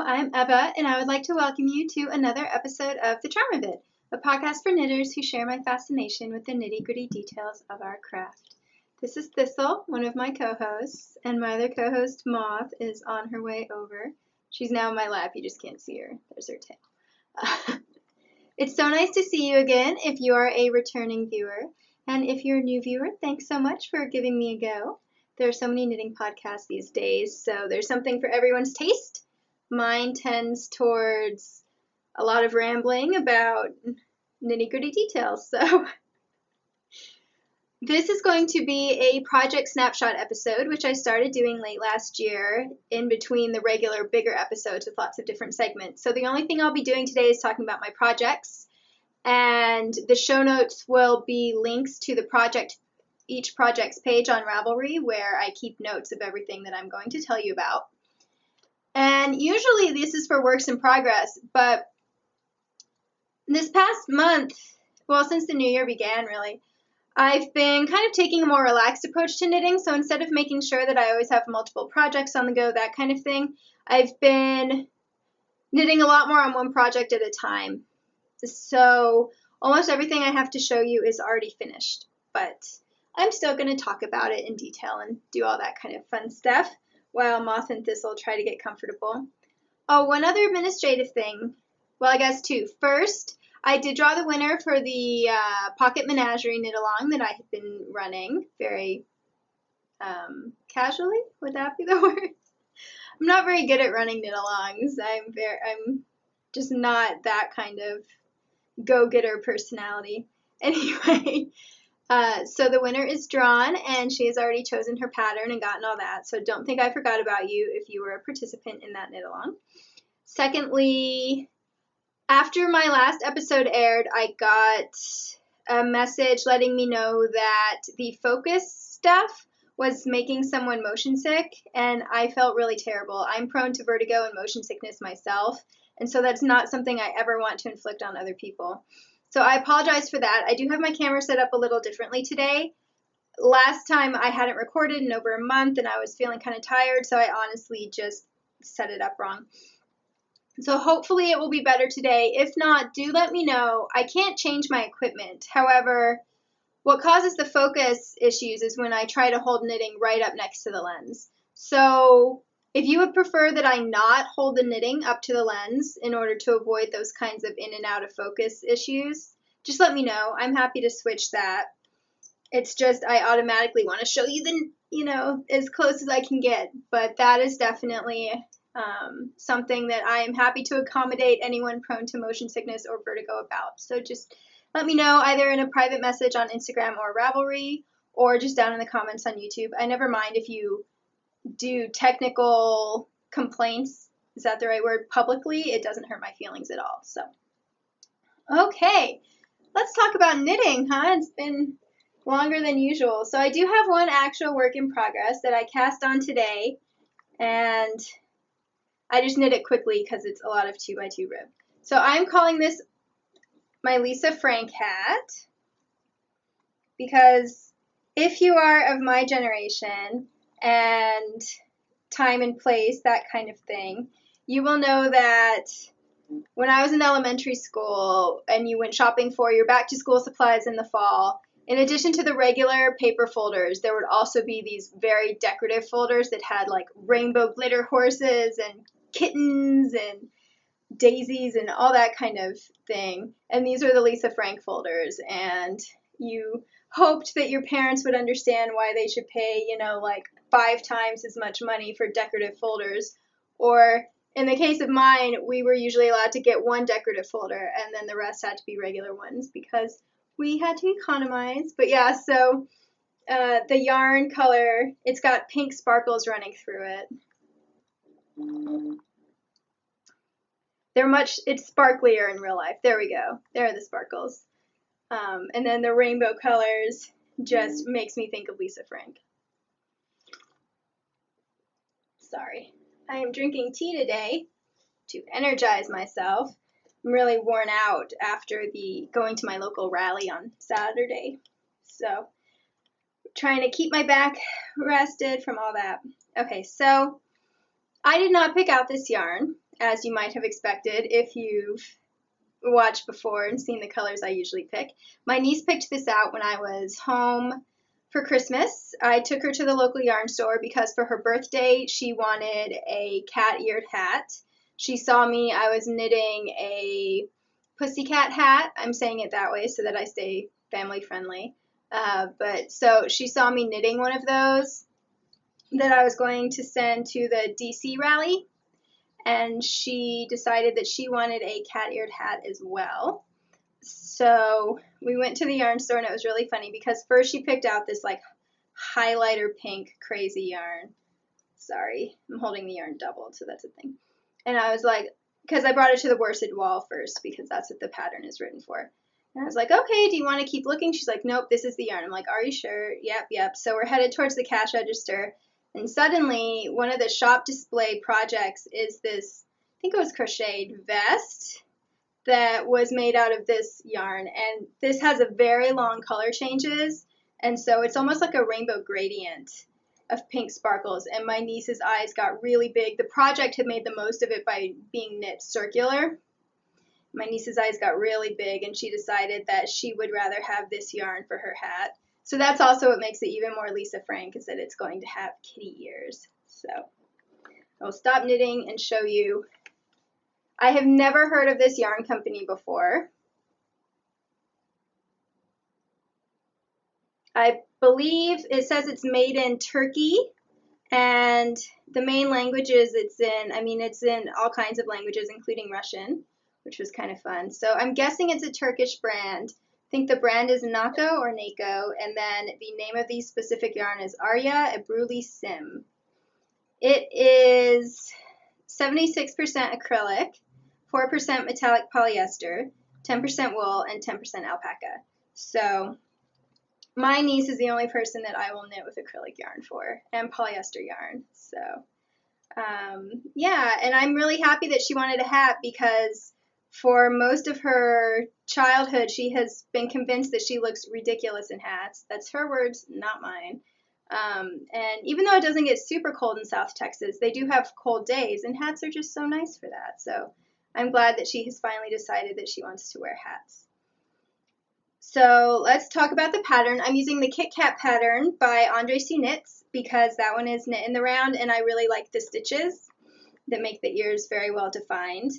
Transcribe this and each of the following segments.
I'm Eva, and I would like to welcome you to another episode of The Charm of It, a podcast for knitters who share my fascination with the nitty-gritty details of our craft. This is Thistle, one of my co-hosts, and my other co-host, Moth, is on her way over. She's now in my lap, you just can't see her. There's her tail. It's so nice to see you again if you are a returning viewer, and if you're a new viewer, thanks so much for giving me a go. There are so many knitting podcasts these days, so there's something for everyone's taste. Mine tends towards a lot of rambling about nitty-gritty details, so this is going to be a Project Snapshot episode, which I started doing late last year in between the regular bigger episodes with lots of different segments. So the only thing I'll be doing today is talking about my projects, and the show notes will be links to each project's page on Ravelry, where I keep notes of everything that I'm going to tell you about. And usually this is for works in progress, but this past month, well, since the new year began, really, I've been kind of taking a more relaxed approach to knitting. So instead of making sure that I always have multiple projects on the go, that kind of thing, I've been knitting a lot more on one project at a time. So almost everything I have to show you is already finished, but I'm still going to talk about it in detail and do all that kind of fun stuff while Moth and Thistle try to get comfortable. Oh, one other administrative thing. Well, I guess two. First, I did draw the winner for the Pocket Menagerie knit-along that I had been running very casually. Would that be the word? I'm not very good at running knit-alongs. I'm just not that kind of go-getter personality. Anyway, so the winner is drawn, and she has already chosen her pattern and gotten all that, so don't think I forgot about you if you were a participant in that knit-along. Secondly, after my last episode aired, I got a message letting me know that the focus stuff was making someone motion sick, and I felt really terrible. I'm prone to vertigo and motion sickness myself, and so that's not something I ever want to inflict on other people. So I apologize for that. I do have my camera set up a little differently today. Last time I hadn't recorded in over a month and I was feeling kind of tired, so I honestly just set it up wrong. So hopefully it will be better today. If not, do let me know. I can't change my equipment. However, what causes the focus issues is when I try to hold knitting right up next to the lens. So if you would prefer that I not hold the knitting up to the lens in order to avoid those kinds of in and out of focus issues, just let me know. I'm happy to switch that. It's just I automatically want to show you the, as close as I can get. But that is definitely something that I am happy to accommodate anyone prone to motion sickness or vertigo about. So just let me know either in a private message on Instagram or Ravelry, or just down in the comments on YouTube. I never mind if you do technical complaints, is that the right word, publicly. It doesn't hurt my feelings at all. So, okay, let's talk about knitting, huh? It's been longer than usual. So I do have one actual work in progress that I cast on today, and I just knit it quickly because it's a lot of 2x2 rib. So I'm calling this my Lisa Frank hat, because if you are of my generation and time and place, that kind of thing, you will know that when I was in elementary school and you went shopping for your back to school supplies in the fall, in addition to the regular paper folders, there would also be these very decorative folders that had like rainbow glitter horses and kittens and daisies and all that kind of thing. And these are the Lisa Frank folders, and you hoped that your parents would understand why they should pay, like 5 times as much money for decorative folders. Or in the case of mine, we were usually allowed to get one decorative folder, and then the rest had to be regular ones because we had to economize. But yeah, so the yarn color, it's got pink sparkles running through it. It's sparklier in real life. There we go. There are the sparkles. And then the rainbow colors just makes me think of Lisa Frank. Sorry. I am drinking tea today to energize myself. I'm really worn out after going to my local rally on Saturday. So, trying to keep my back rested from all that. Okay, so I did not pick out this yarn. as you might have expected if you've watched before and seen the colors I usually pick. My niece picked this out when I was home for Christmas. I took her to the local yarn store because for her birthday she wanted a cat-eared hat. She saw me, I was knitting a pussycat hat. I'm saying it that way so that I stay family friendly. But so she saw me knitting one of those that I was going to send to the DC rally, and she decided that she wanted a cat-eared hat as well. So we went to the yarn store, and it was really funny because first she picked out this like highlighter pink crazy yarn. Sorry, I'm holding the yarn doubled, so that's a thing. And I was like, because I brought it to the worsted wall first because that's what the pattern is written for. And I was like, okay, do you want to keep looking? She's like, nope, this is the yarn. I'm like, are you sure? Yep. So we're headed towards the cash register. And suddenly, one of the shop display projects is this, I think it was crocheted vest that was made out of this yarn. And this has a very long color changes. And so it's almost like a rainbow gradient of pink sparkles. And my niece's eyes got really big. The project had made the most of it by being knit circular. My niece's eyes got really big, and she decided that she would rather have this yarn for her hat. So that's also what makes it even more Lisa Frank, is that it's going to have kitty ears. So I'll stop knitting and show you. I have never heard of this yarn company before. I believe it says it's made in Turkey, and the main languages it's in all kinds of languages, including Russian, which was kind of fun. So I'm guessing it's a Turkish brand. I think the brand is Nako or Nako, and then the name of the specific yarn is Arya Ebruli Sim. It is 76% acrylic, 4% metallic polyester, 10% wool, and 10% alpaca. So my niece is the only person that I will knit with acrylic yarn for, and polyester yarn. So yeah, and I'm really happy that she wanted a hat because for most of her childhood, she has been convinced that she looks ridiculous in hats. That's her words, not mine. And even though it doesn't get super cold in South Texas, they do have cold days, and hats are just so nice for that. So I'm glad that she has finally decided that she wants to wear hats. So let's talk about the pattern. I'm using the Kit Kat pattern by Andre C. Knits because that one is knit in the round, and I really like the stitches that make the ears very well defined.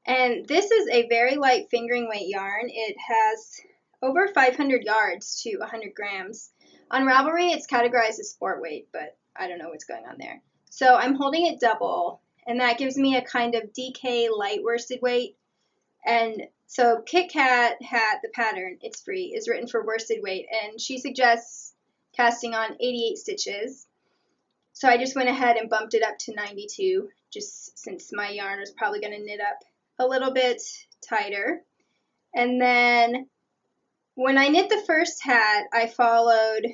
And this is a very light fingering weight yarn. It has over 500 yards to 100 grams. On Ravelry, it's categorized as sport weight, but I don't know what's going on there. So I'm holding it double, and that gives me a kind of DK light worsted weight. And so Kit Kat hat, the pattern, it's free, is written for worsted weight, and she suggests casting on 88 stitches. So I just went ahead and bumped it up to 92, just since my yarn was probably going to knit up a little bit tighter. And then when I knit the first hat, I followed,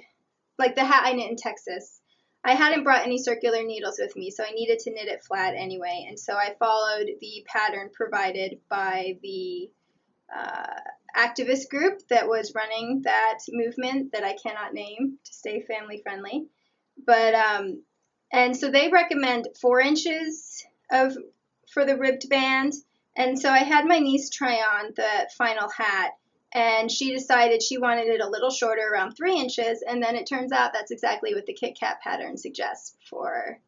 like the hat I knit in Texas, I hadn't brought any circular needles with me, so I needed to knit it flat anyway. And so I followed the pattern provided by the activist group that was running that movement that I cannot name to stay family friendly. But and so they recommend 4 inches for the ribbed band. And so I had my niece try on the final hat, and she decided she wanted it a little shorter, around 3 inches, and then it turns out that's exactly what the Kit Kat pattern suggests for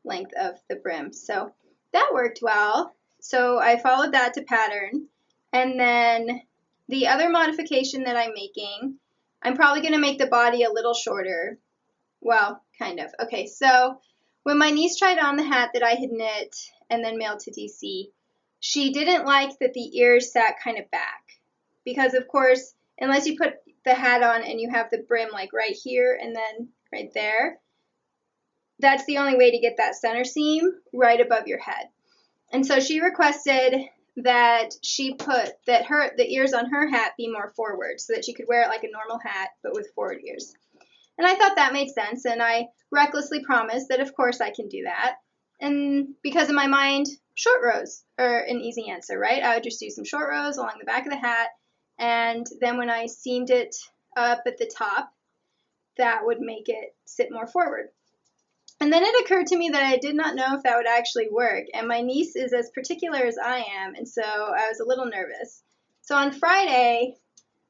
length of the brim. So that worked well. So I followed that to pattern, and then the other modification that I'm making, I'm probably going to make the body a little shorter. Well, kind of. Okay, so when my niece tried on the hat that I had knit and then mailed to DC, she didn't like that the ears sat kind of back because, of course, unless you put the hat on and you have the brim like right here and then right there, that's the only way to get that center seam right above your head. And so she requested that she put the ears on her hat be more forward so that she could wear it like a normal hat but with forward ears. And I thought that made sense, and I recklessly promised that of course I can do that. And because in my mind, short rows are an easy answer, right? I would just do some short rows along the back of the hat, and then when I seamed it up at the top, that would make it sit more forward. And then it occurred to me that I did not know if that would actually work. And my niece is as particular as I am, and so I was a little nervous. So on Friday,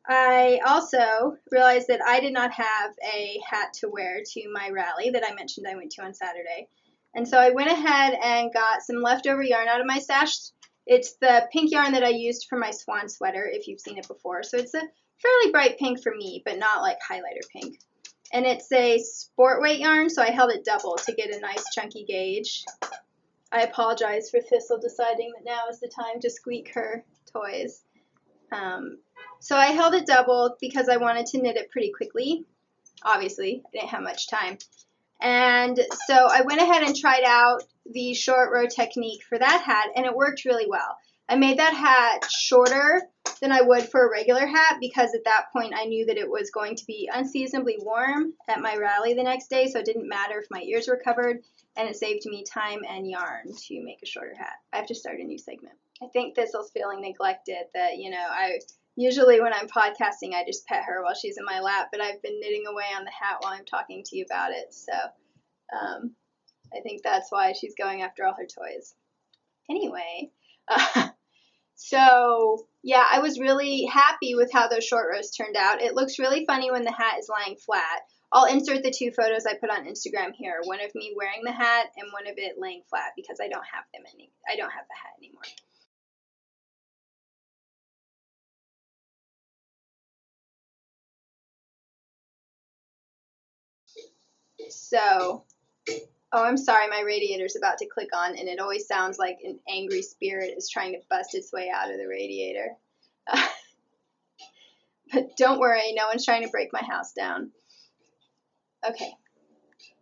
I also realized that I did not have a hat to wear to my rally that I mentioned I went to on Saturday. And so I went ahead and got some leftover yarn out of my stash. It's the pink yarn that I used for my swan sweater, if you've seen it before. So it's a fairly bright pink for me, but not like highlighter pink. And it's a sport weight yarn, so I held it double to get a nice chunky gauge. I apologize for Thistle deciding that now is the time to squeak her toys. So I held it double because I wanted to knit it pretty quickly. Obviously, I didn't have much time. And so I went ahead and tried out the short row technique for that hat, and it worked really well. I made that hat shorter than I would for a regular hat because at that point I knew that it was going to be unseasonably warm at my rally the next day, so it didn't matter if my ears were covered, and it saved me time and yarn to make a shorter hat. I have to start a new segment. I think Thistle's feeling neglected, that, I usually when I'm podcasting I just pet her while she's in my lap, but I've been knitting away on the hat while I'm talking to you about it, so I think that's why she's going after all her toys. Anyway, so yeah, I was really happy with how those short rows turned out. It looks really funny when the hat is lying flat. I'll insert the two photos I put on Instagram here, one of me wearing the hat and one of it laying flat because I don't have the hat anymore. So, oh, I'm sorry, my radiator's about to click on, and it always sounds like an angry spirit is trying to bust its way out of the radiator. But don't worry, no one's trying to break my house down. Okay.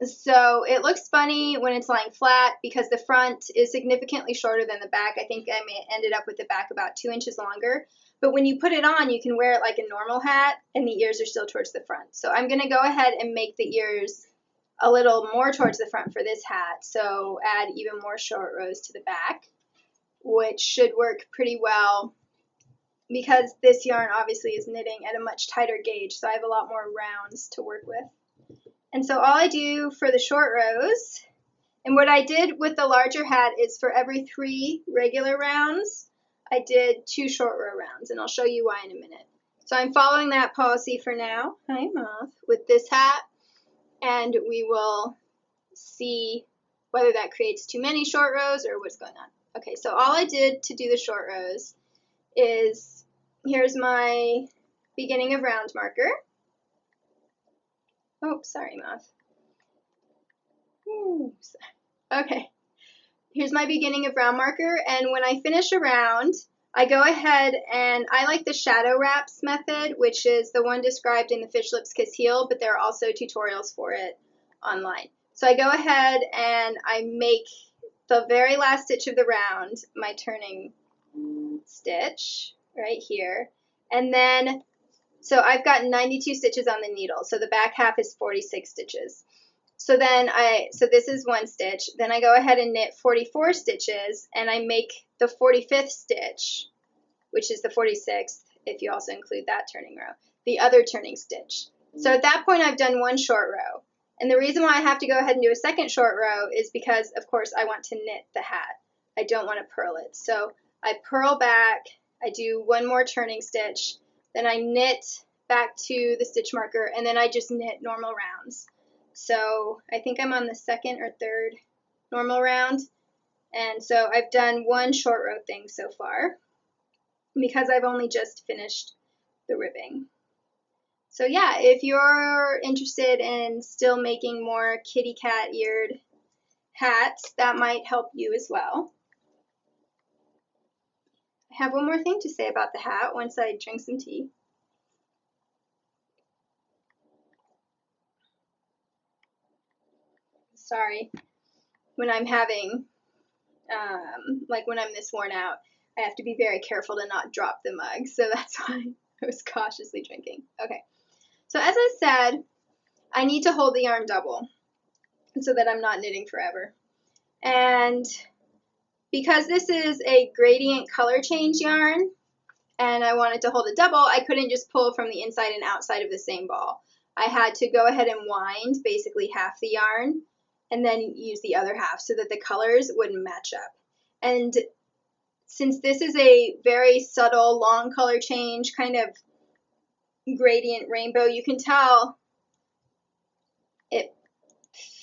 So it looks funny when it's lying flat because the front is significantly shorter than the back. I think I ended up with the back about 2 inches longer. But when you put it on, you can wear it like a normal hat, and the ears are still towards the front. So I'm going to go ahead and make the ears a little more towards the front for this hat. So add even more short rows to the back, which should work pretty well because this yarn obviously is knitting at a much tighter gauge. So I have a lot more rounds to work with. And so all I do for the short rows, and what I did with the larger hat is for every 3 regular rounds, I did 2 short row rounds, and I'll show you why in a minute. So I'm following that policy for now, hi Moth, with this hat, and we will see whether that creates too many short rows or what's going on. Okay, so all I did to do the short rows is, here's my beginning of round marker. Oh, sorry, Moth. Oops. Okay, here's my beginning of round marker, and when I finish a round, I go ahead and I like the shadow wraps method, which is the one described in the Fish Lips Kiss Heel, but there are also tutorials for it online. So I go ahead and I make the very last stitch of the round my turning stitch right here, and then so I've got 92 stitches on the needle, so the back half is 46 stitches. So then so this is 1 stitch, then I go ahead and knit 44 stitches, and I make the 45th stitch, which is the 46th, if you also include that turning row, the other turning stitch. So at that point I've done 1 short row. And the reason why I have to go ahead and do a second short row is because, of course, I want to knit the hat. I don't want to purl it. So I purl back, I do 1 more turning stitch, then I knit back to the stitch marker, and then I just knit normal rounds. So I think I'm on the 2nd or 3rd normal round, and so I've done 1 short row thing so far because I've only just finished the ribbing. So yeah, if you're interested in still making more kitty cat eared hats, that might help you as well. I have one more thing to say about the hat once I drink some tea. Sorry, when I'm having, like when I'm this worn out, I have to be very careful to not drop the mug, so that's why I was cautiously drinking. Okay, so as I said, I need to hold the yarn double so that I'm not knitting forever. And because this is a gradient color change yarn, and I wanted to hold it double, I couldn't just pull from the inside and outside of the same ball. I had to go ahead and wind basically half the yarn and then use the other half so that the colors wouldn't match up. And since this is a very subtle, long color change, kind of gradient rainbow, you can tell it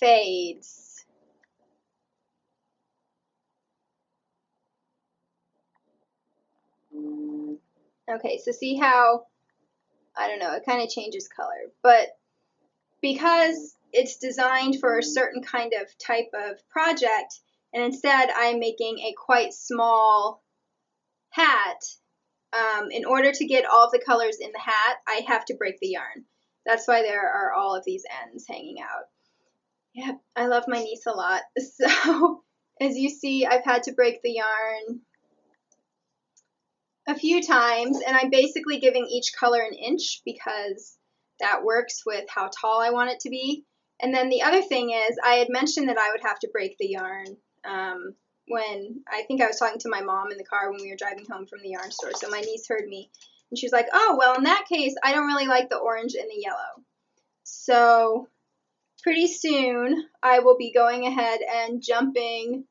fades. Okay, so see how, I don't know, it kind of changes color. But because it's designed for a certain kind of type of project, and instead I'm making a quite small hat, in order to get all of the colors in the hat, I have to break the yarn. That's why there are all of these ends hanging out. Yep, I love my niece a lot. So as you see, I've had to break the yarn a few times, and I'm basically giving each color an inch because that works with how tall I want it to be. And then the other thing is, I had mentioned that I would have to break the yarn when I think I was talking to my mom in the car when we were driving home from the yarn store. So my niece heard me, and she was like, oh, well, in that case, I don't really like the orange and the yellow. So pretty soon, I will be going ahead and jumping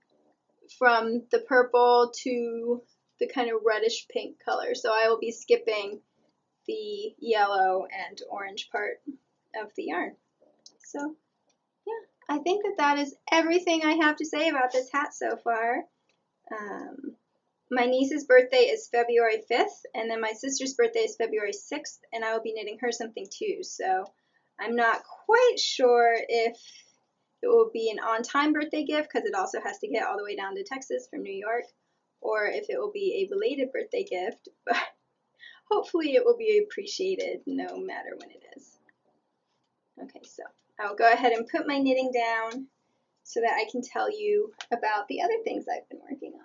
from the purple to the kind of reddish pink color. So I will be skipping the yellow and orange part of the yarn. So yeah, I think that that is everything I have to say about this hat so far. My niece's birthday is February 5th, and then my sister's birthday is February 6th, and I will be knitting her something too. So I'm not quite sure if it will be an on-time birthday gift because it also has to get all the way down to Texas from New York, or if it will be a belated birthday gift, but hopefully it will be appreciated no matter when it is. Okay, so I'll go ahead and put my knitting down so that I can tell you about the other things I've been working on.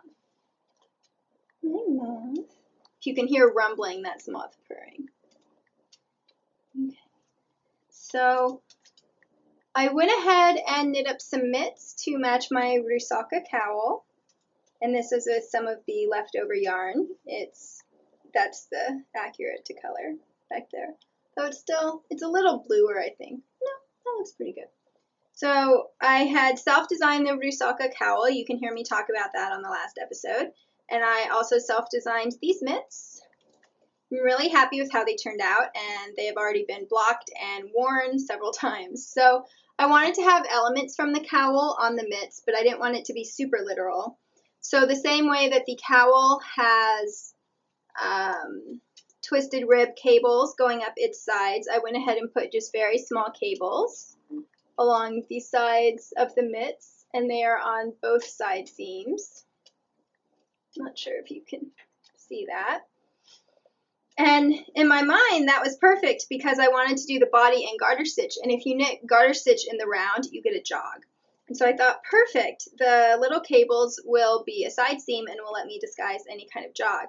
If you can hear rumbling, that's moth purring. Okay. So I went ahead and knit up some mitts to match my Rusaka cowl, and this is with some of the leftover yarn. That's the accurate to color back there. Though it's a little bluer, I think. No, that looks pretty good. So I had self-designed the Rusaka cowl. You can hear me talk about that on the last episode. And I also self-designed these mitts. I'm really happy with how they turned out, and they have already been blocked and worn several times. So I wanted to have elements from the cowl on the mitts, but I didn't want it to be super literal. So the same way that the cowl has twisted rib cables going up its sides, I went ahead and put just very small cables along the sides of the mitts, and they are on both side seams. Not sure if you can see that. And in my mind, that was perfect because I wanted to do the body and garter stitch. And if you knit garter stitch in the round, you get a jog. And so I thought, perfect, the little cables will be a side seam and will let me disguise any kind of jog.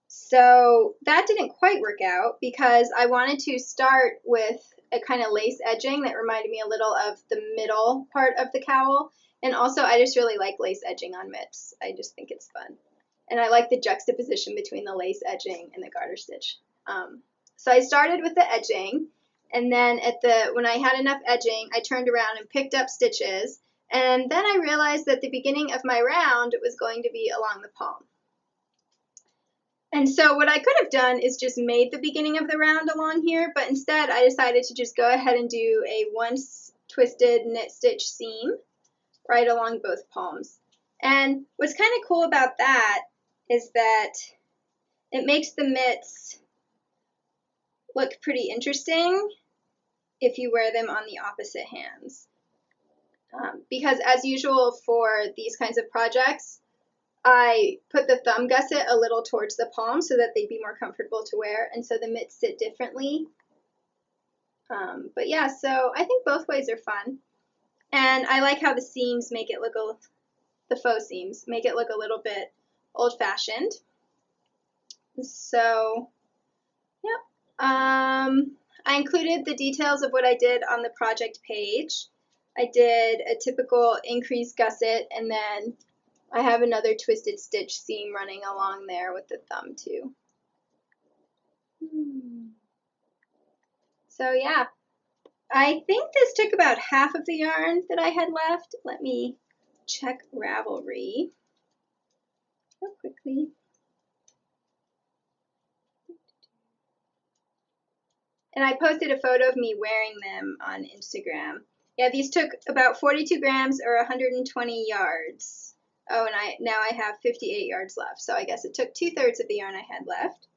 So that didn't quite work out because I wanted to start with a kind of lace edging that reminded me a little of the middle part of the cowl. And also, I just really like lace edging on mitts. I just think it's fun. And I like the juxtaposition between the lace edging and the garter stitch. So I started with the edging, and then when I had enough edging, I turned around and picked up stitches, and then I realized that the beginning of my round was going to be along the palm. And so what I could have done is just made the beginning of the round along here, but instead I decided to just go ahead and do a one twisted knit stitch seam right along both palms. And what's kind of cool about that is that it makes the mitts look pretty interesting if you wear them on the opposite hands. Because as usual for these kinds of projects, I put the thumb gusset a little towards the palm so that they'd be more comfortable to wear, and so the mitts sit differently. But yeah, so I think both ways are fun. And I like how the seams make it look the faux seams make it look a little bit old-fashioned. So, yep. I included the details of what I did on the project page. I did a typical increase gusset, and then I have another twisted stitch seam running along there with the thumb too. So yeah, I think this took about half of the yarn that I had left. Let me check Ravelry real quickly. And I posted a photo of me wearing them on Instagram. Yeah, these took about 42 grams or 120 yards. Oh, and now I have 58 yards left. So I guess it took 2/3 of the yarn I had left.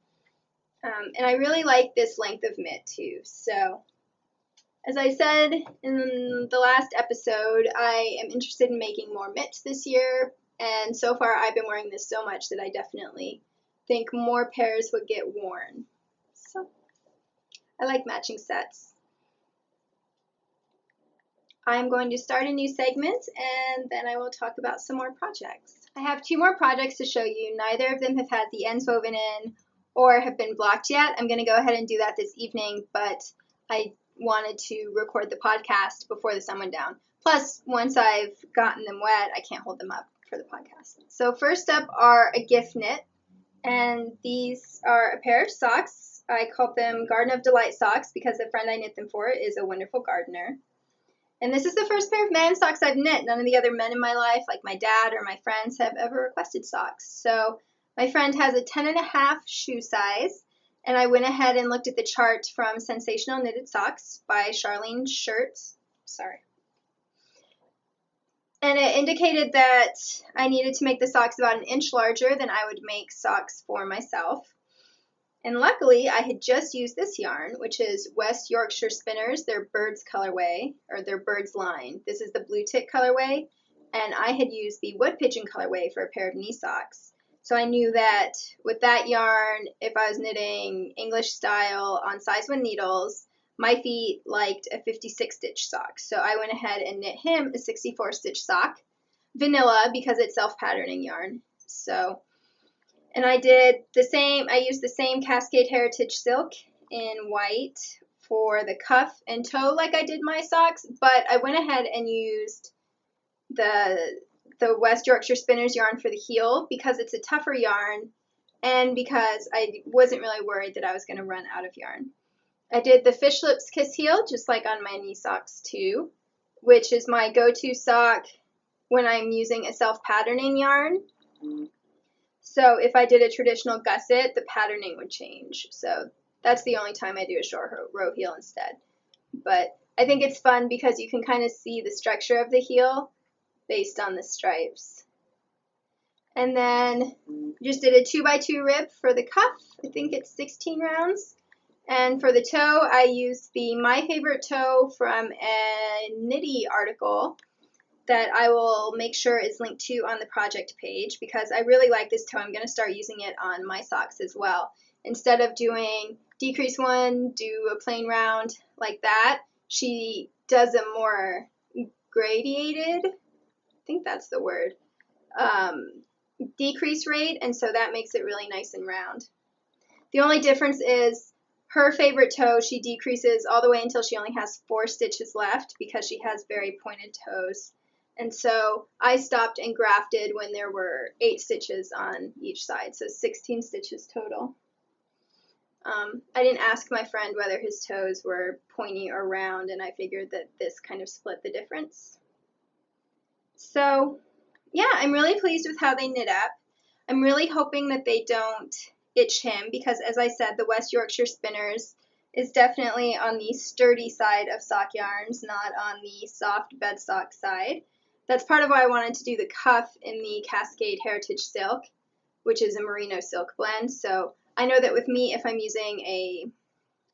And I really like this length of mitt too. So as I said in the last episode, I am interested in making more mitts this year. And so far I've been wearing this so much that I definitely think more pairs would get worn. So I like matching sets. I'm going to start a new segment and then I will talk about some more projects. I have 2 more projects to show you. Neither of them have had the ends woven in or have been blocked yet. I'm going to go ahead and do that this evening, but I wanted to record the podcast before the sun went down. Plus, once I've gotten them wet, I can't hold them up for the podcast. So first up are a gift knit, and these are a pair of socks. I called them Garden of Delight socks because the friend I knit them for is a wonderful gardener. And this is the first pair of man socks I've knit. None of the other men in my life, like my dad or my friends, have ever requested socks. So my friend has a 10.5 shoe size, and I went ahead and looked at the chart from Sensational Knitted Socks by Charlene Shirts. Sorry. And it indicated that I needed to make the socks about 1 inch larger than I would make socks for myself. And luckily, I had just used this yarn, which is West Yorkshire Spinners, their Birds colorway, or their Birds line. This is the Blue Tick colorway, and I had used the Wood Pigeon colorway for a pair of knee socks. So I knew that with that yarn, if I was knitting English style on size 1 needles, my feet liked a 56 stitch sock. So I went ahead and knit him a 64 stitch sock, vanilla because it's self-patterning yarn. And I did the same, I used the same Cascade Heritage silk in white for the cuff and toe like I did my socks, but I went ahead and used the West Yorkshire Spinners yarn for the heel because it's a tougher yarn and because I wasn't really worried that I was going to run out of yarn. I did the Fish Lips Kiss heel just like on my knee socks too, which is my go-to sock when I'm using a self-patterning yarn. So if I did a traditional gusset, the patterning would change. So that's the only time I do a short row heel instead. But I think it's fun because you can kind of see the structure of the heel based on the stripes. And then just did a 2x2 rib for the cuff. I think it's 16 rounds. And for the toe, I used the My Favorite Toe from a Knitty article that I will make sure is linked to on the project page because I really like this toe. I'm going to start using it on my socks as well. Instead of doing decrease 1, do a plain round like that, she does a more gradiated, I think that's the word, decrease rate, and so that makes it really nice and round. The only difference is her favorite toe, she decreases all the way until she only has 4 stitches left because she has very pointed toes. And so I stopped and grafted when there were 8 stitches on each side, so 16 stitches total. I didn't ask my friend whether his toes were pointy or round, and I figured that this kind of split the difference. So yeah, I'm really pleased with how they knit up. I'm really hoping that they don't itch him because, as I said, the West Yorkshire Spinners is definitely on the sturdy side of sock yarns, not on the soft bed sock side. That's part of why I wanted to do the cuff in the Cascade Heritage Silk, which is a merino silk blend. So I know that with me, if I'm using a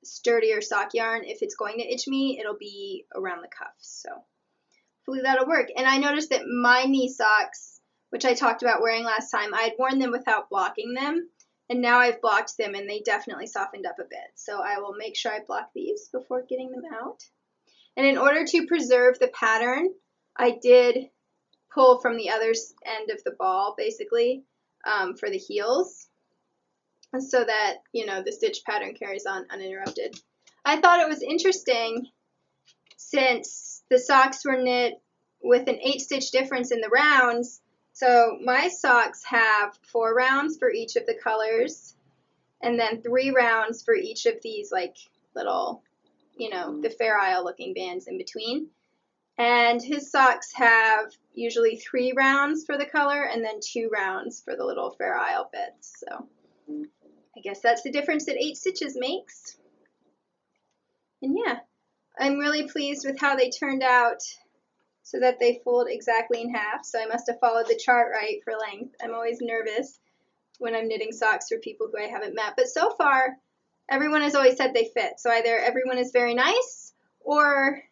sturdier sock yarn, if it's going to itch me, it'll be around the cuff. So hopefully that'll work. And I noticed that my knee socks, which I talked about wearing last time, I had worn them without blocking them. And now I've blocked them and they definitely softened up a bit. So I will make sure I block these before getting them out. And in order to preserve the pattern, I did pull from the other end of the ball, basically, for the heels, so that, you know, the stitch pattern carries on uninterrupted. I thought it was interesting since the socks were knit with an 8-stitch difference in the rounds. So my socks have 4 rounds for each of the colors, and then 3 rounds for each of these, like, little the Fair Isle looking bands in between. And his socks have usually 3 rounds for the color and then 2 rounds for the little Fair Isle bits. So I guess that's the difference that 8 stitches makes. And yeah, I'm really pleased with how they turned out so that they fold exactly in half. So I must have followed the chart right for length. I'm always nervous when I'm knitting socks for people who I haven't met. But so far, everyone has always said they fit. So either everyone is very nice or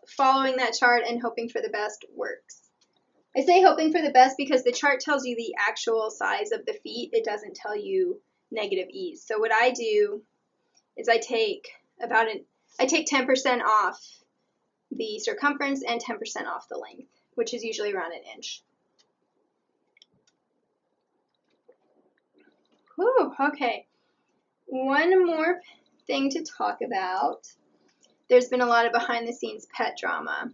following that chart and hoping for the best works. I say hoping for the best because the chart tells you the actual size of the feet. It doesn't tell you negative ease. So what I do is I take 10% off the circumference and 10% off the length, which is usually around 1 inch. Whew, okay. One more thing to talk about. There's been a lot of behind the scenes pet drama.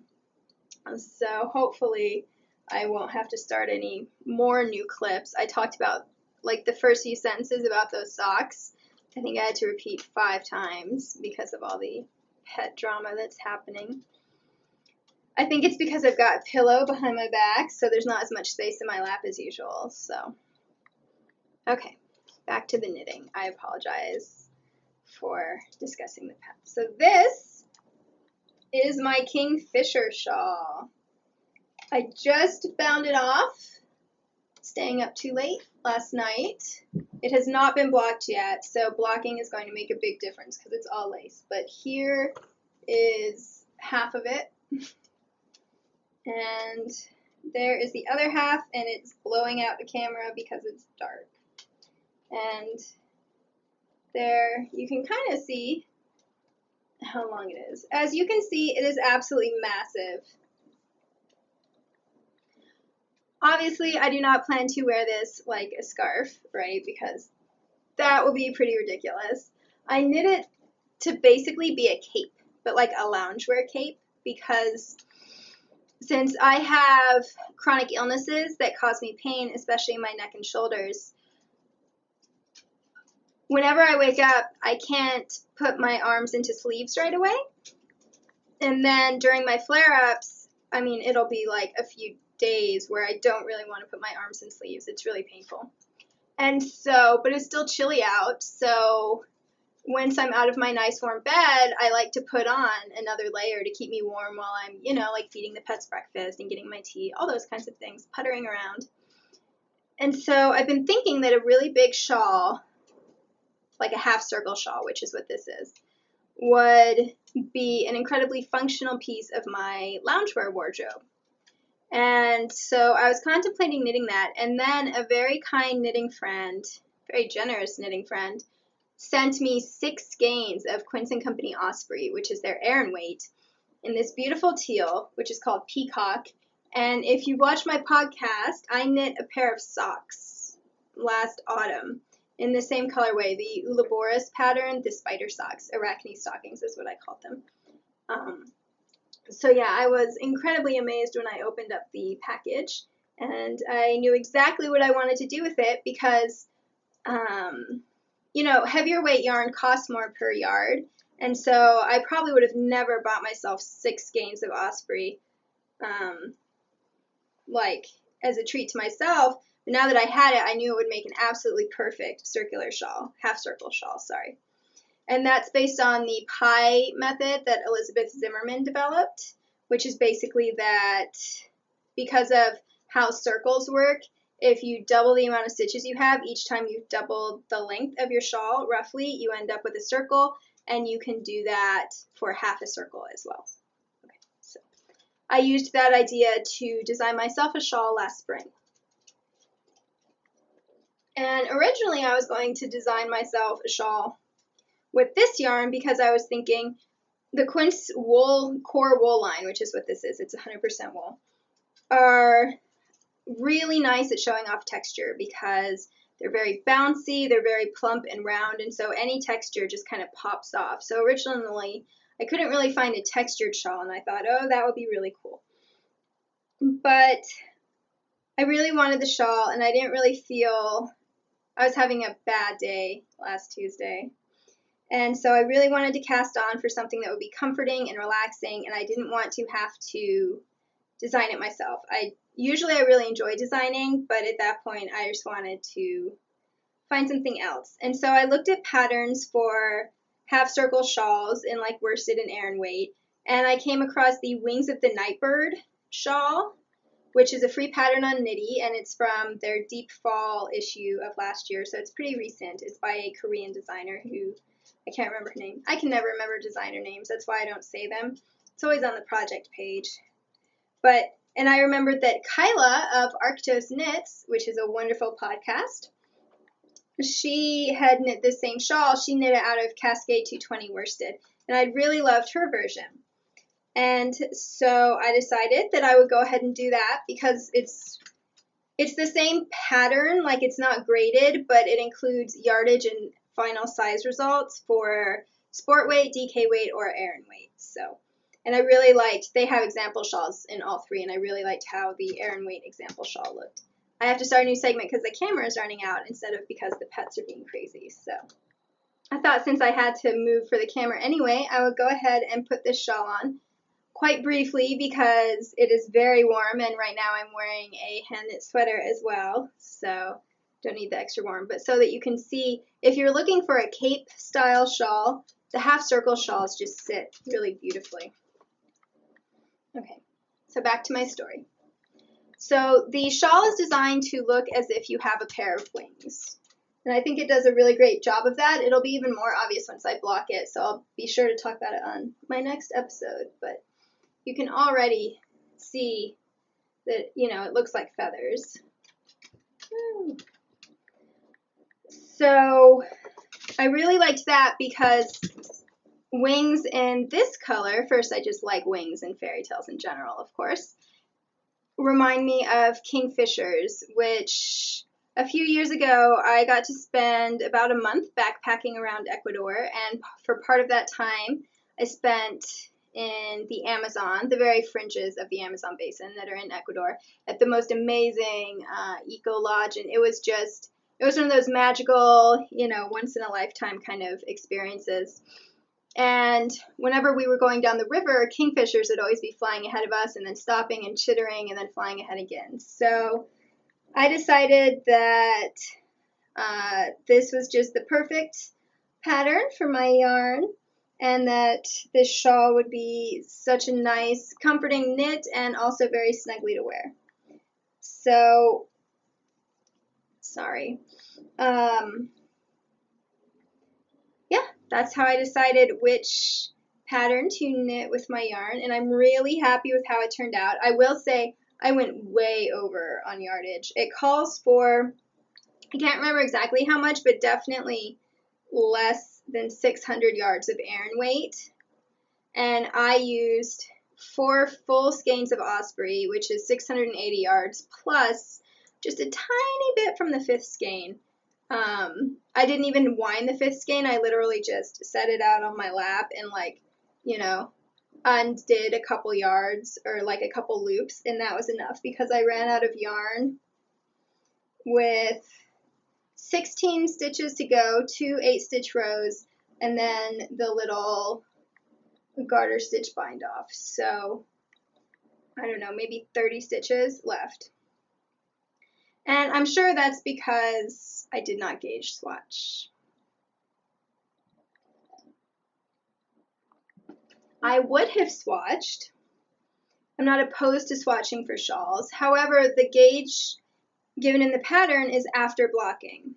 So hopefully I won't have to start any more new clips. I talked about like the first few sentences about those socks. I think I had to repeat 5 times because of all the pet drama that's happening. I think it's because I've got a pillow behind my back, so there's not as much space in my lap as usual. So, okay, back to the knitting. I apologize for discussing the pets. So this is my Kingfisher shawl. I just bound it off, staying up too late last night. It has not been blocked yet, so blocking is going to make a big difference because it's all lace. But here is half of it. And there is the other half, and it's blowing out the camera because it's dark. And there you can kind of see how long it is. As you can see, it is absolutely massive. Obviously, I do not plan to wear this like a scarf, right, because that will be pretty ridiculous. I knit it to basically be a cape, but like a loungewear cape, because since I have chronic illnesses that cause me pain, especially in my neck and shoulders, whenever I wake up, I can't put my arms into sleeves right away. And then during my flare-ups, I mean, it'll be like a few days where I don't really want to put my arms in sleeves. It's really painful. And so, but it's still chilly out, so once I'm out of my nice warm bed, I like to put on another layer to keep me warm while I'm, like feeding the pets breakfast and getting my tea, all those kinds of things, puttering around. And so I've been thinking that a really big shawl, like a half circle shawl, which is what this is, would be an incredibly functional piece of my loungewear wardrobe. And so I was contemplating knitting that, and then a very kind knitting friend, very generous knitting friend, sent me 6 skeins of Quince & Company Osprey, which is their Aran weight, in this beautiful teal, which is called Peacock. And if you watch my podcast, I knit a pair of socks last autumn in the same colorway, the Ouroboros pattern, the spider socks, arachne stockings is what I called them. So yeah, I was incredibly amazed when I opened up the package, and I knew exactly what I wanted to do with it because heavier weight yarn costs more per yard, and so I probably would have never bought myself 6 skeins of Osprey, as a treat to myself. But now that I had it, I knew it would make an absolutely perfect circular shawl, half circle shawl, sorry. And that's based on the pie method that Elizabeth Zimmerman developed, which is basically that because of how circles work, if you double the amount of stitches you have, each time you've doubled the length of your shawl, roughly, you end up with a circle, and you can do that for half a circle as well. Okay, so I used that idea to design myself a shawl last spring. And originally I was going to design myself a shawl with this yarn because I was thinking the Quince wool, core wool line, which is what this is, it's 100% wool, are really nice at showing off texture because they're very bouncy, they're very plump and round, and so any texture just kind of pops off. So originally I couldn't really find a textured shawl, and I thought, oh, that would be really cool. But I really wanted the shawl, and I didn't really feel, I was having a bad day last Tuesday. And so I really wanted to cast on for something that would be comforting and relaxing, and I didn't want to have to design it myself. Usually I really enjoy designing, but at that point I just wanted to find something else. And so I looked at patterns for half circle shawls in like worsted and Aran weight, and I came across the Wings of the Nightbird shawl, which is a free pattern on Knitty, and it's from their Deep Fall issue of last year, so it's pretty recent. It's by a Korean designer who, I can't remember her name. I can never remember designer names, that's why I don't say them. It's always on the project page. And I remembered that Kyla of Arctos Knits, which is a wonderful podcast, she had knit this same shawl. She knit it out of Cascade 220 worsted, and I'd really loved her version. And so I decided that I would go ahead and do that because it's the same pattern, like it's not graded, but it includes yardage and final size results for sport weight, DK weight, or Aran weight. And I really liked, they have example shawls in all three, and I really liked how the Aran weight example shawl looked. I have to start a new segment because the camera is running out instead of because the pets are being crazy. So I thought since I had to move for the camera anyway, I would go ahead and put this shawl on quite briefly because it is very warm, and right now I'm wearing a hand knit sweater as well, so don't need the extra warm. But so that you can see, if you're looking for a cape style shawl, the half circle shawls just sit really beautifully. Okay, so back to my story. So the shawl is designed to look as if you have a pair of wings. And I think it does a really great job of that. It'll be even more obvious once I block it, so I'll be sure to talk about it on my next episode. But you can already see that, it looks like feathers. So I really liked that because wings in this color, first I just like wings in fairy tales in general, of course, remind me of kingfishers, which a few years ago I got to spend about a month backpacking around Ecuador, and for part of that time I spent in the Amazon, the very fringes of the Amazon basin that are in Ecuador, at the most amazing eco lodge, and it was one of those magical, once in a lifetime kind of experiences. And whenever we were going down the river, kingfishers would always be flying ahead of us and then stopping and chittering and then flying ahead again. So I decided that this was just the perfect pattern for my yarn, and that this shawl would be such a nice, comforting knit and also very snugly to wear. So, sorry. Yeah, that's how I decided which pattern to knit with my yarn, and I'm really happy with how it turned out. I will say I went way over on yardage. It calls for, I can't remember exactly how much, but definitely less than 600 yards of Aran weight, and I used 4 full skeins of Osprey, which is 680 yards, plus just a tiny bit from the 5th skein. I didn't even wind the 5th skein. I literally just set it out on my lap and undid a couple yards or like a couple loops, and that was enough because I ran out of yarn with 16 stitches to go, 2 8-stitch rows, and then the little garter stitch bind off. So I don't know, maybe 30 stitches left. And I'm sure that's because I did not gauge swatch. I would have swatched. I'm not opposed to swatching for shawls. However, the gauge given in the pattern is after blocking.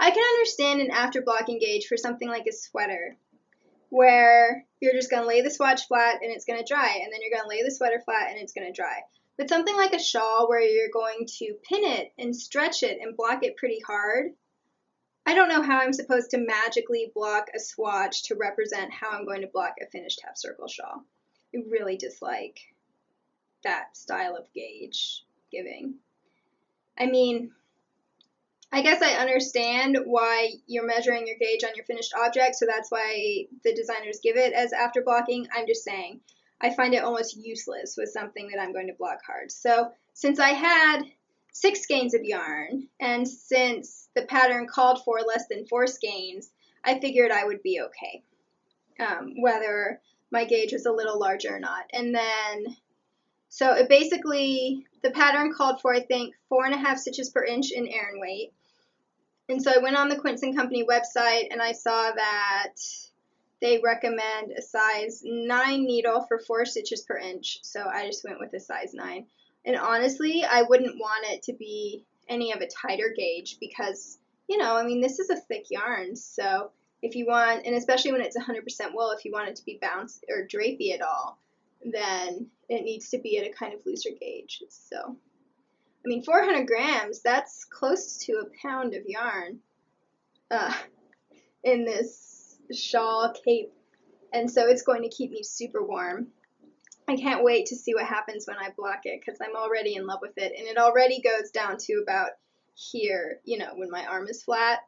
I can understand an after blocking gauge for something like a sweater, where you're just going to lay the swatch flat and it's going to dry, and then you're going to lay the sweater flat and it's going to dry. But something like a shawl where you're going to pin it and stretch it and block it pretty hard, I don't know how I'm supposed to magically block a swatch to represent how I'm going to block a finished half circle shawl. I really dislike that style of gauge giving. I mean, I guess I understand why you're measuring your gauge on your finished object, so that's why the designers give it as after blocking. I'm just saying, I find it almost useless with something that I'm going to block hard. So since I had 6 skeins of yarn, and since the pattern called for less than 4 skeins, I figured I would be okay, whether my gauge was a little larger or not. And then, so it basically, the pattern called for, I think, 4.5 stitches per inch in Aran weight. And so I went on the Quince & Company website, and I saw that they recommend a size 9 needle for 4 stitches per inch. So I just went with a size 9. And honestly, I wouldn't want it to be any of a tighter gauge because, you know, I mean, this is a thick yarn. So if you want, and especially when it's 100% wool, if you want it to be bouncy or drapey at all, then it needs to be at a kind of looser gauge. So, I mean, 400 grams, that's close to a pound of yarn in this shawl cape. And so it's going to keep me super warm. I can't wait to see what happens when I block it because I'm already in love with it. And it already goes down to about here, you know, when my arm is flat.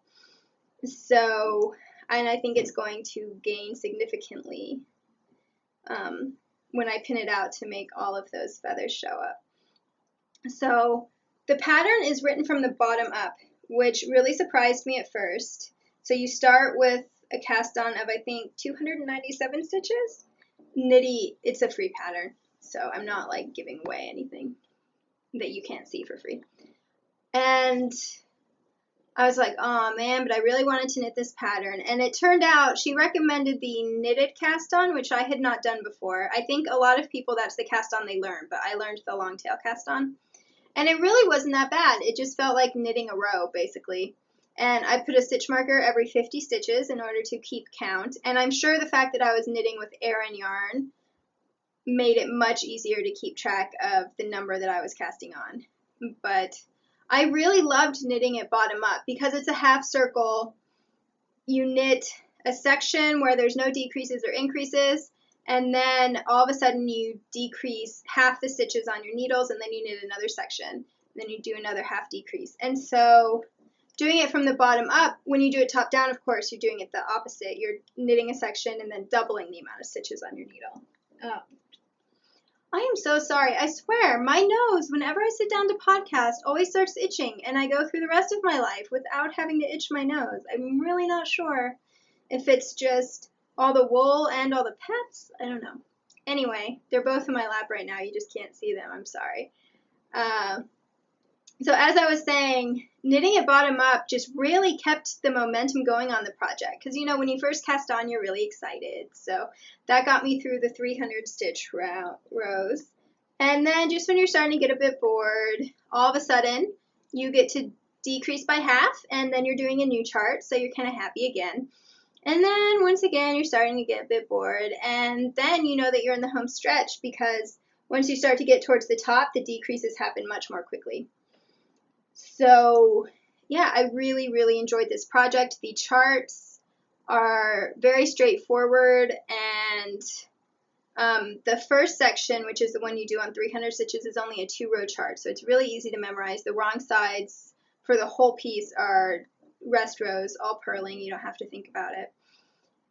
So, and I think it's going to gain significantly when I pin it out to make all of those feathers show up. So the pattern is written from the bottom up, which really surprised me at first. So you start with a cast on of, I think, 297 stitches. Nitty, it's a free pattern, so I'm not like giving away anything that you can't see for free. And I was like, oh man, but I really wanted to knit this pattern. And it turned out she recommended the knitted cast on, which I had not done before. I think a lot of people, that's the cast on they learn, but I learned the long tail cast on. And it really wasn't that bad. It just felt like knitting a row, basically. And I put a stitch marker every 50 stitches in order to keep count. And I'm sure the fact that I was knitting with Aran yarn made it much easier to keep track of the number that I was casting on. But I really loved knitting it bottom up because it's a half circle. You knit a section where there's no decreases or increases, and then all of a sudden you decrease half the stitches on your needles, and then you knit another section, and then you do another half decrease. And so doing it from the bottom up, when you do it top down, of course, you're doing it the opposite. You're knitting a section and then doubling the amount of stitches on your needle. I am so sorry. I swear, my nose, whenever I sit down to podcast, always starts itching, and I go through the rest of my life without having to itch my nose. I'm really not sure if it's just all the wool and all the pets. I don't know. Anyway, they're both in my lap right now. You just can't see them. I'm sorry. So as I was saying, knitting it bottom up just really kept the momentum going on the project. Because, you know, when you first cast on, you're really excited. So that got me through the 300 stitch rows. And then just when you're starting to get a bit bored, all of a sudden you get to decrease by half, and then you're doing a new chart, so you're kind of happy again. And then once again, you're starting to get a bit bored, and then you know that you're in the home stretch because once you start to get towards the top, the decreases happen much more quickly. So yeah, I really, really enjoyed this project. The charts are very straightforward, and the first section, which is the one you do on 300 stitches, is only a 2-row chart, so it's really easy to memorize. The wrong sides for the whole piece are rest rows, all purling. You don't have to think about it.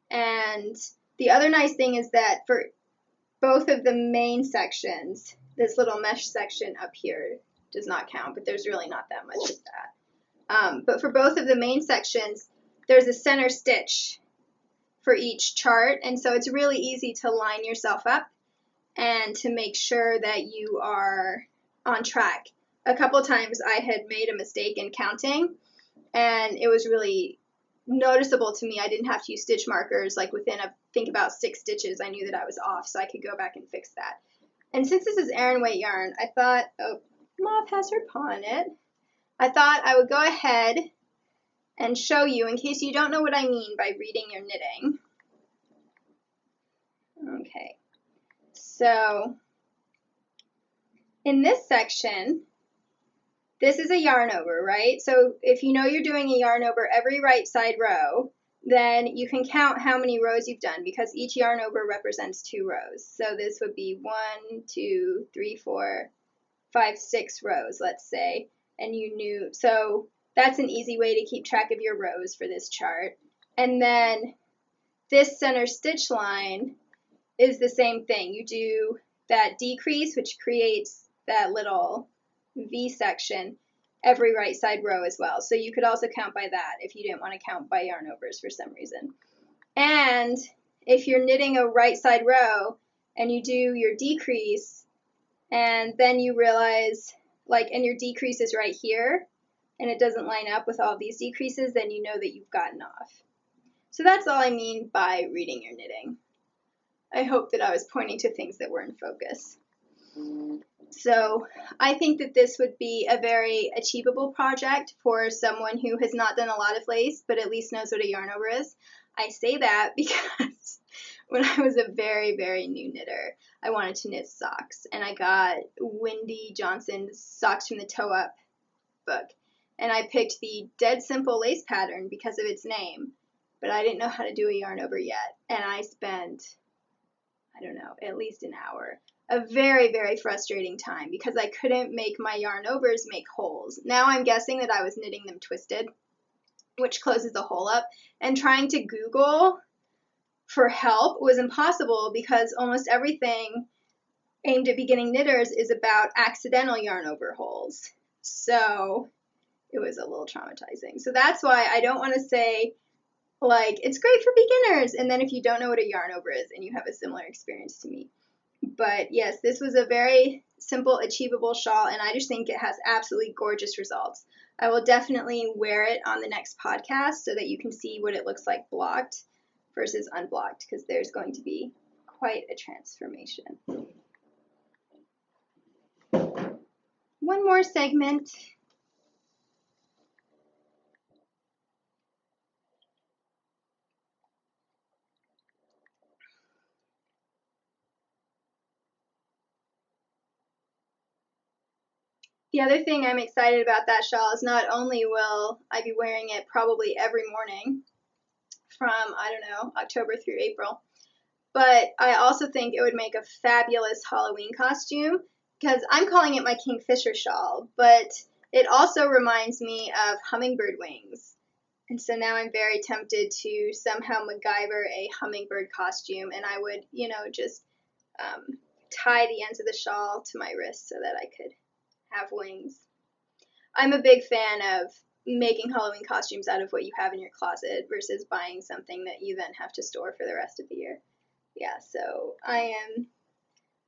And the other nice thing is that for both of the main sections, this little mesh section up here does not count, but there's really not that much of that. But for both of the main sections, there's a center stitch for each chart, and so it's really easy to line yourself up and to make sure that you are on track. A couple times I had made a mistake in counting, and it was really noticeable to me. I didn't have to use stitch markers. Like within, I think, about 6 stitches, I knew that I was off, so I could go back and fix that. And since this is Aran weight yarn, I thought, oh, Moth has her paw in it. I thought I would go ahead and show you, in case you don't know what I mean by reading your knitting. Okay, so in this section, this is a yarn over, right? So if you know you're doing a yarn over every right side row, then you can count how many rows you've done because each yarn over represents 2 rows. So this would be 1, 2, 3, 4, 5, 6 rows, let's say, and you knew, so that's an easy way to keep track of your rows for this chart. And then this center stitch line is the same thing. You do that decrease, which creates that little V section every right side row as well. So you could also count by that if you didn't want to count by yarn overs for some reason. And if you're knitting a right side row and you do your decrease and then you realize, like, and your decrease is right here and it doesn't line up with all these decreases, then you know that you've gotten off. So that's all I mean by reading your knitting. I hope that I was pointing to things that were in focus. So I think that this would be a very achievable project for someone who has not done a lot of lace, but at least knows what a yarn over is. I say that because when I was a very, very new knitter, I wanted to knit socks, and I got Wendy Johnson's Socks from the Toe Up book, and I picked the Dead Simple lace pattern because of its name, but I didn't know how to do a yarn over yet, and I spent, I don't know, at least an hour. A very, very frustrating time because I couldn't make my yarn overs make holes. Now I'm guessing that I was knitting them twisted, which closes the hole up, and trying to Google for help was impossible because almost everything aimed at beginning knitters is about accidental yarn over holes. So it was a little traumatizing. So that's why I don't want to say, like, it's great for beginners, and then if you don't know what a yarn over is and you have a similar experience to me. But yes, this was a very simple, achievable shawl, and I just think it has absolutely gorgeous results. I will definitely wear it on the next podcast so that you can see what it looks like blocked versus unblocked, because there's going to be quite a transformation. One more segment. The other thing I'm excited about that shawl is not only will I be wearing it probably every morning from, I don't know, October through April, but I also think it would make a fabulous Halloween costume because I'm calling it my Kingfisher shawl, but it also reminds me of hummingbird wings. And so now I'm very tempted to somehow MacGyver a hummingbird costume, and I would, just tie the ends of the shawl to my wrist so that I could have wings. I'm a big fan of making Halloween costumes out of what you have in your closet versus buying something that you then have to store for the rest of the year. Yeah, so I am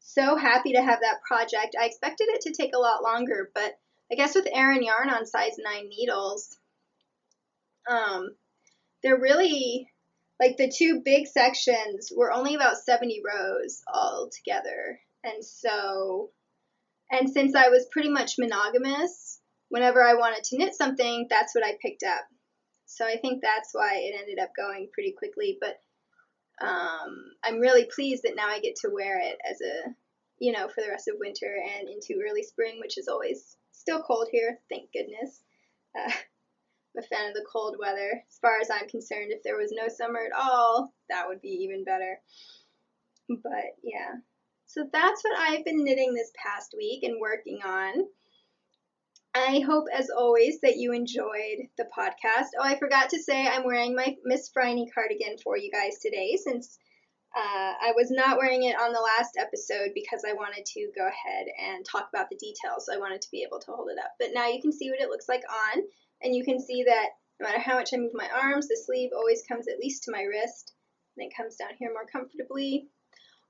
so happy to have that project. I expected it to take a lot longer, but I guess with Aran yarn on size 9 needles, they're really, like, the two big sections were only about 70 rows all together. And since I was pretty much monogamous, whenever I wanted to knit something, that's what I picked up. So I think that's why it ended up going pretty quickly, but I'm really pleased that now I get to wear it as for the rest of winter and into early spring, which is always still cold here, thank goodness. I'm a fan of the cold weather. As far as I'm concerned, if there was no summer at all, that would be even better. But yeah, so that's what I've been knitting this past week and working on. I hope, as always, that you enjoyed the podcast. Oh, I forgot to say I'm wearing my Miss Phryne cardigan for you guys today, since I was not wearing it on the last episode because I wanted to go ahead and talk about the details. So I wanted to be able to hold it up. But now you can see what it looks like on, and you can see that no matter how much I move my arms, the sleeve always comes at least to my wrist, and it comes down here more comfortably.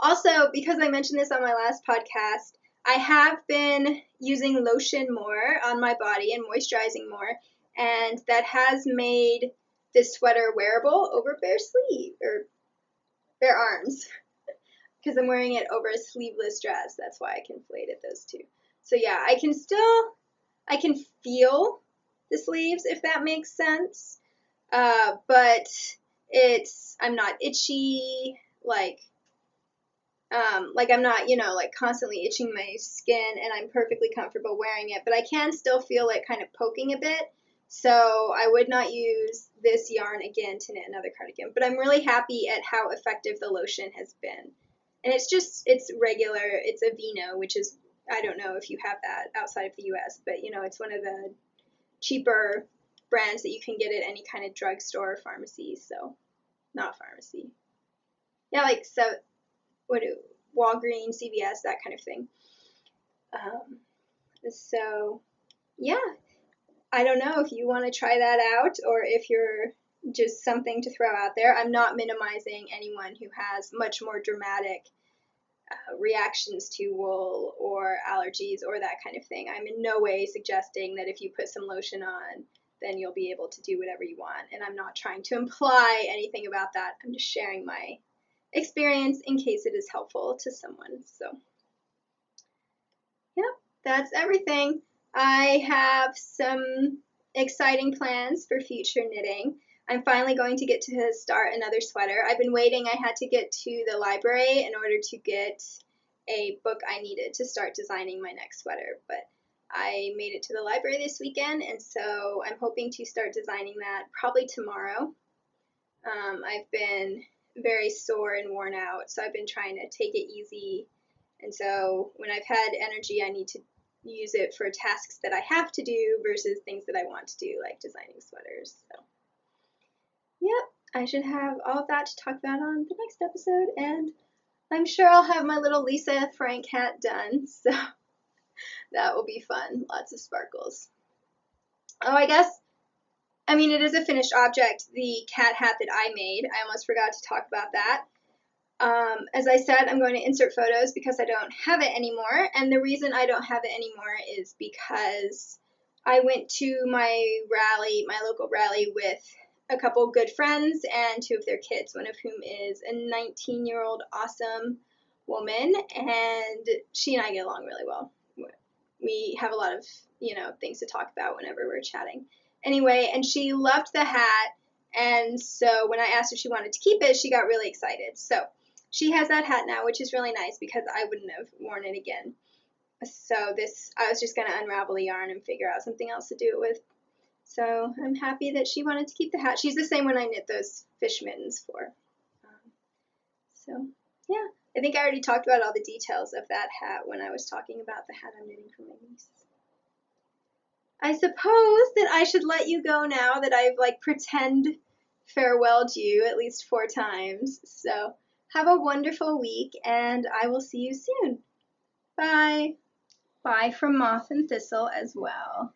Also, because I mentioned this on my last podcast, I have been using lotion more on my body and moisturizing more, and that has made this sweater wearable over bare sleeve, or bare arms, because I'm wearing it over a sleeveless dress. That's why I conflated those two. So yeah, I can feel the sleeves, if that makes sense, but I'm not itchy, like I'm not, constantly itching my skin, and I'm perfectly comfortable wearing it, but I can still feel it kind of poking a bit, so I would not use this yarn again to knit another cardigan, but I'm really happy at how effective the lotion has been. And it's regular, it's a Vino, which is, I don't know if you have that outside of the US, but it's one of the cheaper brands that you can get at any kind of drugstore or pharmacy, so, not pharmacy. Yeah, Walgreens, CVS, that kind of thing. So, yeah. I don't know if you want to try that out or if you're just something to throw out there. I'm not minimizing anyone who has much more dramatic reactions to wool or allergies or that kind of thing. I'm in no way suggesting that if you put some lotion on, then you'll be able to do whatever you want. And I'm not trying to imply anything about that. I'm just sharing my experience in case it is helpful to someone. So, yep, that's everything. I have some exciting plans for future knitting. I'm finally going to get to start another sweater. I've been waiting. I had to get to the library in order to get a book I needed to start designing my next sweater, but I made it to the library this weekend, and so I'm hoping to start designing that probably tomorrow. I've been very sore and worn out, so I've been trying to take it easy, and so when I've had energy, I need to use it for tasks that I have to do versus things that I want to do, like designing sweaters. So, yep, I should have all of that to talk about on the next episode, and I'm sure I'll have my little Lisa Frank hat done, so that will be fun. Lots of sparkles. Oh, I mean, it is a finished object, the cat hat that I made. I almost forgot to talk about that. As I said, I'm going to insert photos because I don't have it anymore, and the reason I don't have it anymore is because I went to my rally, my local rally, with a couple good friends and two of their kids, one of whom is a 19-year-old awesome woman, and she and I get along really well. We have a lot of, things to talk about whenever we're chatting. Anyway, and she loved the hat, and so when I asked if she wanted to keep it, she got really excited. So she has that hat now, which is really nice because I wouldn't have worn it again. So I was just going to unravel the yarn and figure out something else to do it with. So I'm happy that she wanted to keep the hat. She's the same one I knit those fish mittens for. So, yeah. I think I already talked about all the details of that hat when I was talking about the hat I'm knitting for my niece. I suppose that I should let you go now that I've pretend farewelled you at least 4 times. So have a wonderful week, and I will see you soon. Bye. Bye from Moth and Thistle as well.